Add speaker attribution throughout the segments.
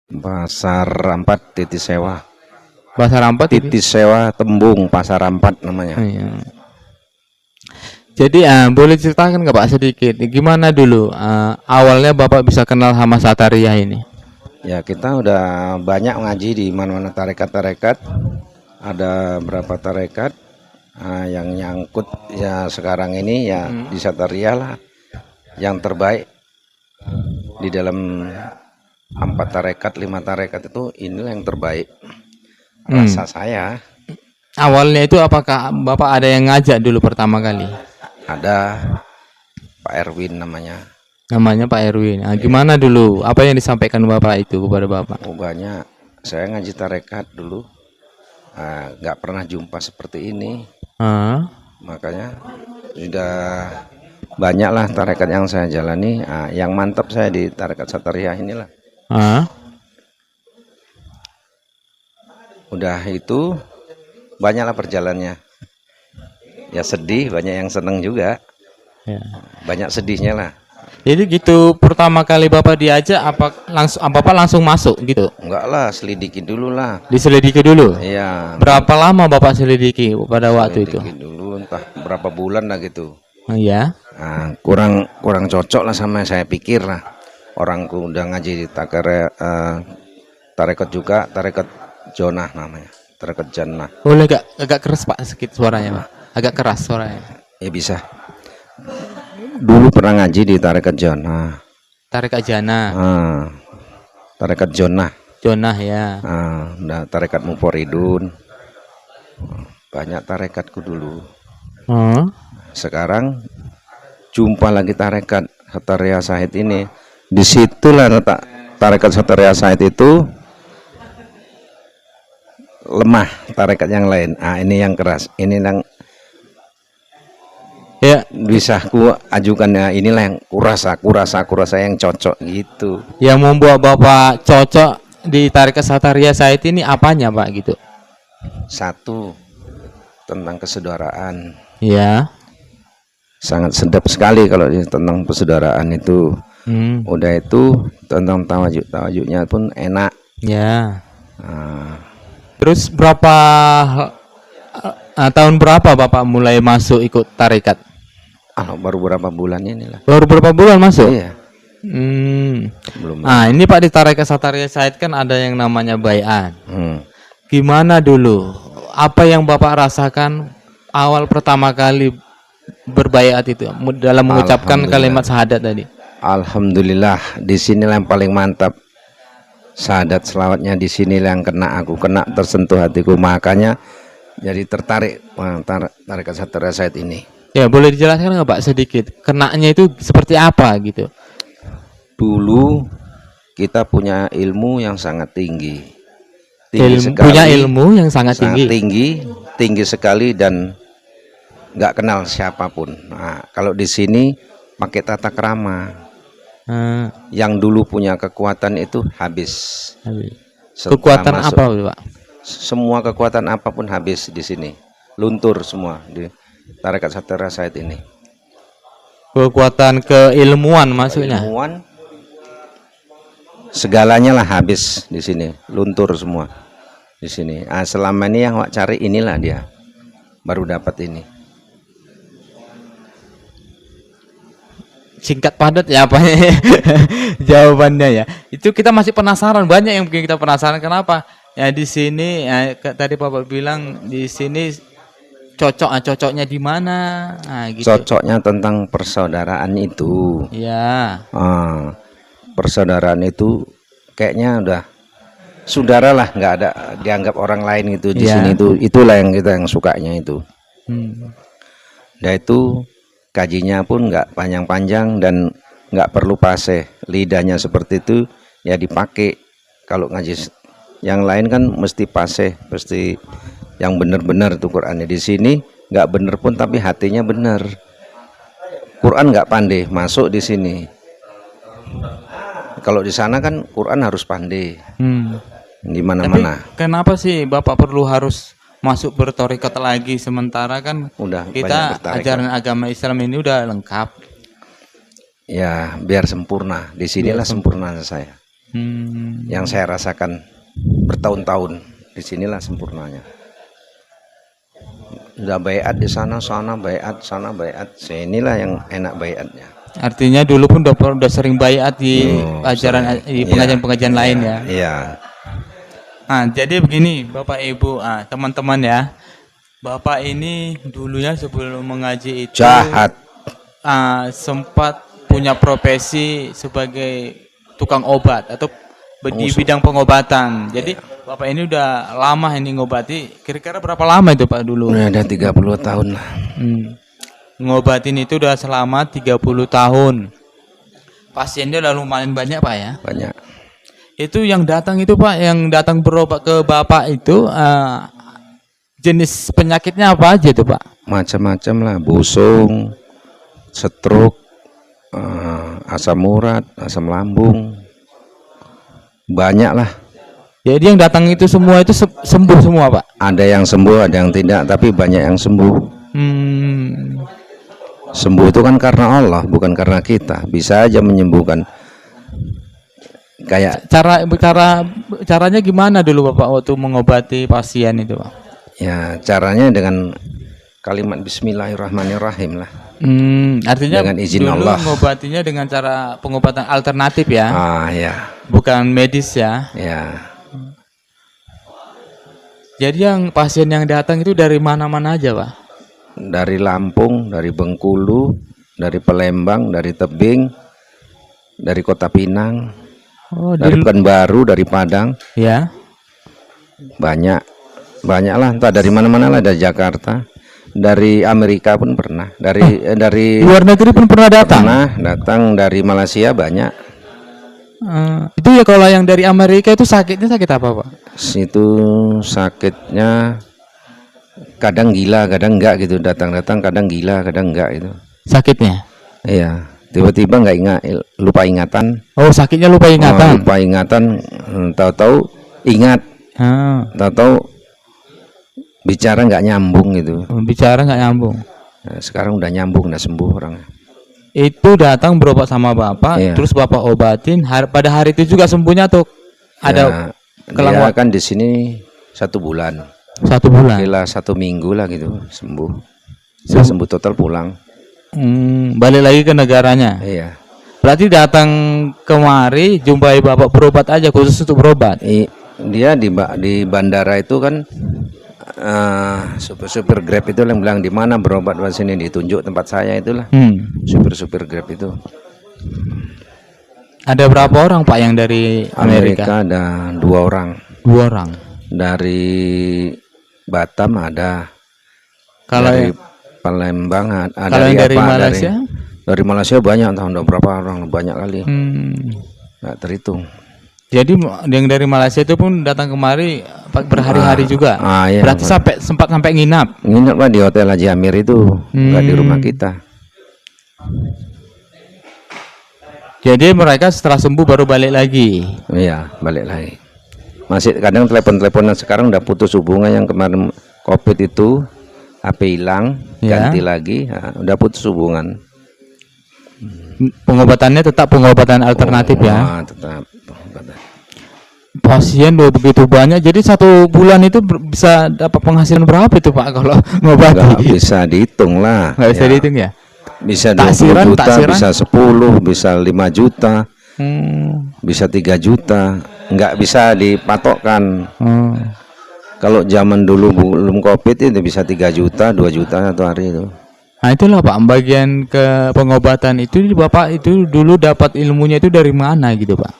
Speaker 1: Pasar Rampat Titis Sewa.
Speaker 2: Pasar Rampat
Speaker 1: Titis Sewa Tembung Pasar Rampat namanya.
Speaker 2: Iya. Jadi boleh ceritakan nggak Pak sedikit gimana dulu awalnya Bapak bisa kenal sama Satariyah ini?
Speaker 1: Ya, kita udah banyak ngaji di mana-mana tarekat-tarekat. Ada berapa tarekat yang nyangkut ya sekarang ini ya di Satariyah lah yang terbaik di dalam 4 tarekat 5 tarekat itu inilah yang terbaik rasa saya.
Speaker 2: Awalnya itu apakah Bapak ada yang ngajak dulu pertama kali?
Speaker 1: Ada Pak Erwin namanya.
Speaker 2: Namanya Pak Erwin. Gimana dulu? Apa yang disampaikan Bapak itu kepada Bapak?
Speaker 1: Banyak. Saya ngaji tarekat dulu nggak pernah jumpa seperti ini. Makanya sudah banyak lah tarekat yang saya jalani. Yang mantap saya di tarekat Satariyah inilah. Udah itu banyaklah perjalannya. Ya sedih, banyak yang seneng juga.
Speaker 2: Ya.
Speaker 1: Banyak sedihnya lah.
Speaker 2: Jadi gitu pertama kali Bapak diajak Bapak langsung masuk gitu?
Speaker 1: Enggak lah, selidiki dulu lah.
Speaker 2: Diselidiki dulu?
Speaker 1: Iya.
Speaker 2: Berapa lama Bapak selidiki pada waktu itu?
Speaker 1: Selidiki dulu entah berapa bulan lah gitu.
Speaker 2: Iya.
Speaker 1: Kurang cocok lah sama saya pikir lah. Orangku udah ngaji di tarekat juga, tarekat Jonah namanya. Tarekat Jannah.
Speaker 2: Boleh agak keras Pak sedikit suaranya Pak? Agak keras suaranya.
Speaker 1: Ya bisa. Dulu pernah ngaji di tarekat Jonah.
Speaker 2: Tarekat Jana.
Speaker 1: Tarekat Jonah.
Speaker 2: Jonah ya.
Speaker 1: Tarekat Muporidun. Banyak tarekatku dulu. Sekarang jumpa lagi tarekat Satariyah Said ini. Disitulah letak tarekat Satariyah Said itu lemah tarekat yang lain. Ini yang keras. Ini yang ya bisa ku ajukan ya, inilah yang kurasa yang cocok gitu.
Speaker 2: Yang membuat Bapak cocok di tarekat Satariyah Said ini apanya Pak gitu?
Speaker 1: Satu, tentang kesaudaraan.
Speaker 2: Ya.
Speaker 1: Sangat sedap sekali kalau tentang persaudaraan itu. Udah itu tentang tawajudnya pun enak.
Speaker 2: Ya. Terus tahun berapa Bapak mulai masuk ikut tarekat?
Speaker 1: Baru berapa bulan inilah.
Speaker 2: Baru berapa bulan masuk?
Speaker 1: Iya. Belum.
Speaker 2: Ini Pak di tarekat Satariyah Said kan ada yang namanya bai'at. Gimana dulu? Apa yang Bapak rasakan awal pertama kali berbaiat itu dalam mengucapkan kalimat syahadat tadi?
Speaker 1: Alhamdulillah, di sinilah yang paling mantap. Syahadat selawatnya di sinilah yang kena tersentuh hatiku, makanya jadi tertarik tarekat Satariyah Said ini.
Speaker 2: Ya, boleh dijelaskan nggak Pak sedikit? Kenanya itu seperti apa gitu?
Speaker 1: Dulu kita punya ilmu yang sangat tinggi.
Speaker 2: Punya ilmu yang sangat
Speaker 1: tinggi sekali dan nggak kenal siapapun. Kalau di sini pakai tata krama. Yang dulu punya kekuatan itu habis.
Speaker 2: Kekuatan apa Pak?
Speaker 1: Semua kekuatan apapun habis di sini, luntur semua di tarekat Satariyah Said ini.
Speaker 2: Kekuatan keilmuan maksudnya?
Speaker 1: Keilmuan, segalanya lah habis di sini, luntur semua di sini. Selama ini yang wak cari inilah dia, baru dapat ini.
Speaker 2: Singkat padat ya apa jawabannya ya. Itu kita masih penasaran, banyak yang bikin kita penasaran kenapa? Ya di sini tadi Bapak bilang di sini cocoknya di mana? Gitu.
Speaker 1: Cocoknya tentang persaudaraan itu.
Speaker 2: Ya.
Speaker 1: Persaudaraan itu kayaknya udah saudara lah, nggak ada dianggap orang lain gitu di sini itu. Itulah yang kita yang sukanya itu. Nah itu kajinya pun nggak panjang-panjang dan nggak perlu paseh, lidahnya seperti itu ya dipakai. Kalau ngaji yang lain kan mesti paseh, mesti yang benar-benar tuh Qurannya. Di sini nggak bener pun tapi hatinya bener. Quran nggak pandai masuk di sini. Kalau di sana kan Quran harus pandai. Di mana-mana.
Speaker 2: Kenapa sih Bapak perlu harus masuk bertarekat lagi sementara kan
Speaker 1: udah
Speaker 2: kita ajaran agama Islam ini udah lengkap?
Speaker 1: Ya biar sempurna. Di sinilah sempurna saya. Yang saya rasakan bertahun-tahun, disinilah sempurnanya. Udah baiat di sana baiat, sana baiat. Inilah yang enak baiatnya.
Speaker 2: Artinya dulu pun udah sering baiat di ajaran di pengajian-pengajian lain ya.
Speaker 1: Iya.
Speaker 2: Nah, jadi begini Bapak Ibu, teman-teman ya. Bapak ini dulunya sebelum mengaji itu
Speaker 1: Jahat.
Speaker 2: Sempat punya profesi sebagai tukang obat atau di bidang pengobatan. Jadi Bapak ini udah lama ini ngobati. Kira-kira berapa lama itu Pak dulu?
Speaker 1: Udah 30 tahun lah.
Speaker 2: Ngobatin itu udah selama 30 tahun. Pasiennya udah lumayan banyak Pak ya?
Speaker 1: Banyak.
Speaker 2: Itu yang datang itu Pak, yang datang berobat ke Bapak itu jenis penyakitnya apa aja tuh Pak?
Speaker 1: Macam-macam lah, busung, stroke, asam urat, asam lambung, banyak lah.
Speaker 2: Jadi yang datang itu semua itu sembuh semua Pak?
Speaker 1: Ada yang sembuh, ada yang tidak, tapi banyak yang sembuh. Sembuh itu kan karena Allah, bukan karena kita. Bisa aja menyembuhkan. Kayak
Speaker 2: caranya gimana dulu Bapak waktu mengobati pasien itu Pak?
Speaker 1: Ya caranya dengan kalimat Bismillahirrahmanirrahim lah.
Speaker 2: Artinya
Speaker 1: dengan izin
Speaker 2: dulu
Speaker 1: Allah.
Speaker 2: mengobatinya dengan cara pengobatan alternatif ya?
Speaker 1: Ya.
Speaker 2: Bukan medis ya?
Speaker 1: Ya.
Speaker 2: Jadi yang pasien yang datang itu dari mana-mana aja Pak?
Speaker 1: Dari Lampung, dari Bengkulu, dari Palembang, dari Tebing, dari Kota Pinang, dari Pekanbaru, dari Padang.
Speaker 2: Ya.
Speaker 1: Banyak lah, entah dari mana-mana lah, dari Jakarta, dari Amerika pun pernah, dari
Speaker 2: luar negeri pun pernah datang.
Speaker 1: Datang dari Malaysia banyak.
Speaker 2: Itu ya kalau yang dari Amerika itu sakit apa Pak?
Speaker 1: Itu sakitnya kadang gila, kadang enggak gitu. Datang-datang kadang gila, kadang enggak itu.
Speaker 2: Sakitnya?
Speaker 1: Iya, tiba-tiba nggak ingat, lupa ingatan.
Speaker 2: Oh, sakitnya lupa ingatan.
Speaker 1: Lupa ingatan, tahu-tahu ingat. Tahu-tahu bicara nggak nyambung gitu.
Speaker 2: Bicara nggak nyambung.
Speaker 1: Nah, sekarang udah nyambung, udah sembuh orangnya.
Speaker 2: Itu datang berobat sama Bapak, terus Bapak obatin. Pada hari itu juga sembuhnya tuh? Ada
Speaker 1: dia kan di sini 1 bulan.
Speaker 2: 1 bulan.
Speaker 1: Gila 1 minggu lah gitu sembuh. Sembuh total pulang.
Speaker 2: Balik lagi ke negaranya.
Speaker 1: Iya.
Speaker 2: Berarti datang kemari jumpai Bapak berobat aja, khusus untuk berobat.
Speaker 1: Dia di bandara itu kan supir Grab itu yang bilang di mana berobat di sini, ditunjuk tempat saya itulah. Supir Grab itu. Ada berapa orang Pak yang dari Amerika? Ada 2 orang. 2 orang. Dari Batam ada. Kalau dari Palembang ada. Kalau dari Malaysia? Dari Malaysia banyak, tahun berapa orang, banyak kali. Nggak terhitung. Jadi yang dari Malaysia itu pun datang kemari berhari-hari juga. Iya, berarti sempat sampai nginap. Nginap lah di Hotel Haji Amir itu, nggak di rumah kita.
Speaker 2: Jadi mereka setelah sembuh baru balik lagi.
Speaker 1: Iya, balik lagi. Masih kadang telepon-teleponan, sekarang udah putus hubungan. Yang kemarin COVID itu HP hilang, ganti lagi, udah putus hubungan.
Speaker 2: Pengobatannya tetap pengobatan alternatif ya?
Speaker 1: Tetap.
Speaker 2: Pasien udah begitu banyak, jadi 1 bulan itu bisa dapat penghasilan berapa itu Pak kalau ngobati?
Speaker 1: Nggak bisa dihitung lah.
Speaker 2: Nggak bisa dihitung ya?
Speaker 1: Bisa 20 juta, bisa 10, bisa 5 juta, bisa 3 juta, nggak bisa dipatokkan. Kalau zaman dulu belum COVID itu bisa 3 juta, 2 juta 1 hari itu.
Speaker 2: Nah itulah Pak, bagian ke pengobatan itu Bapak itu dulu dapat ilmunya itu dari mana gitu Pak?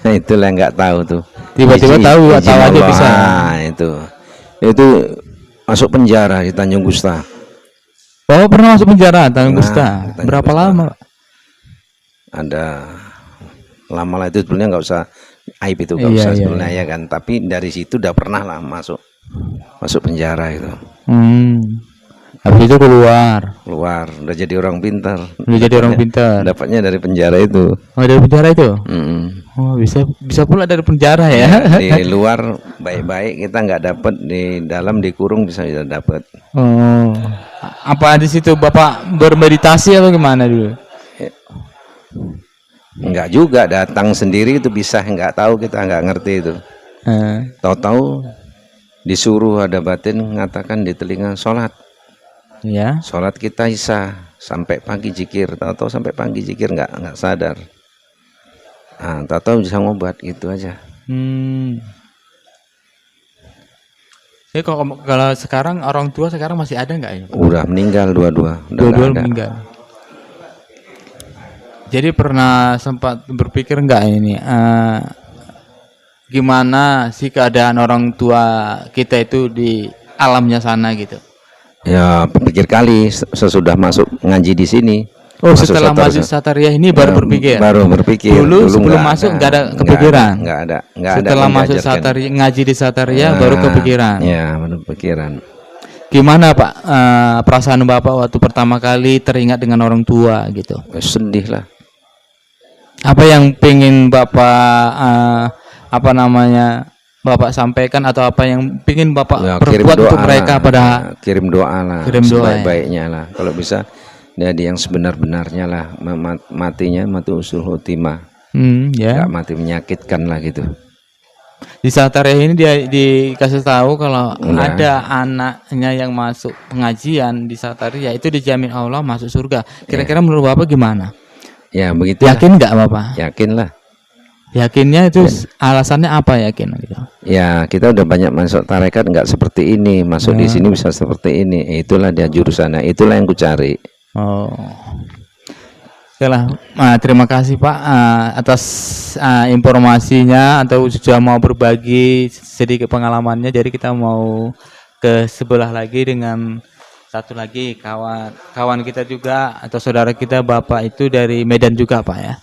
Speaker 1: Itulah nggak tahu tuh.
Speaker 2: Tiba-tiba tahu aja bisa.
Speaker 1: Itu masuk penjara di Tanjung Gusta.
Speaker 2: Oh pernah masuk penjara Tanjung Gusta. Berapa lama?
Speaker 1: Ada lama lah itu, sebenarnya nggak usah aib itu, nggak usah sebenarnya ya kan. Tapi dari situ udah pernah lah masuk penjara itu.
Speaker 2: Habis itu keluar,
Speaker 1: udah jadi orang pintar. Dapatnya dari penjara itu.
Speaker 2: Oh dari penjara itu? Oh bisa pula dari penjara ya?
Speaker 1: Di luar baik-baik, kita nggak dapat, di dalam dikurung bisa dapat.
Speaker 2: Oh, apa di situ Bapak bermeditasi atau gimana dulu?
Speaker 1: Enggak juga, datang sendiri itu bisa, enggak tahu, kita enggak ngerti itu. Tahu-tahu disuruh ada batin mengatakan di telinga sholat.
Speaker 2: Ya.
Speaker 1: Sholat kita Isya sampai pagi zikir, tahu-tahu sampai pagi zikir enggak sadar. Ah, tahu-tahu bisa ngobat gitu aja.
Speaker 2: Jadi kalau sekarang orang tua sekarang masih ada nggak ya?
Speaker 1: Udah meninggal dua-dua.
Speaker 2: Dua-dua meninggal. Jadi pernah sempat berpikir nggak ini gimana sih keadaan orang tua kita itu di alamnya sana gitu?
Speaker 1: Ya berpikir kali sesudah masuk ngaji di sini.
Speaker 2: Oh, setelah masuk Satariyah ini baru berpikir.
Speaker 1: Baru berpikir.
Speaker 2: Dulu sebelum masuk nggak ada kepikiran.
Speaker 1: Nggak ada.
Speaker 2: Setelah masuk Satariyah, ngaji di Satariyah baru kepikiran.
Speaker 1: Ya, baru kepikiran.
Speaker 2: Gimana Pak perasaan Bapak waktu pertama kali teringat dengan orang tua gitu?
Speaker 1: Sedih lah.
Speaker 2: Apa yang pengen Bapak Bapak sampaikan atau apa yang pengen Bapak perbuat untuk mereka pada
Speaker 1: kirim doa lah, sebaik-baiknya lah. Kalau bisa jadi yang sebenar-benarnya lah, mati usul khotimah.
Speaker 2: Ya.
Speaker 1: Gak mati menyakitkan lah gitu.
Speaker 2: Di Satariyah ini dia dikasih tahu kalau ada anaknya yang masuk pengajian di Satariyah itu dijamin Allah masuk surga. Kira-kira menurut Bapak gimana?
Speaker 1: Ya begitu.
Speaker 2: Yakin nggak Bapak?
Speaker 1: Yakin lah.
Speaker 2: Yakinnya itu alasannya apa yakin gitu?
Speaker 1: Ya kita udah banyak masuk tarekat nggak seperti ini, masuk di sini bisa seperti ini. Itulah dia jurusannya, itulah yang ku cari.
Speaker 2: Oh, okelah. Terima kasih Pak atas informasinya atau sudah mau berbagi sedikit pengalamannya. Jadi kita mau ke sebelah lagi dengan satu lagi kawan kita juga atau saudara kita Bapak itu dari Medan juga Pak ya.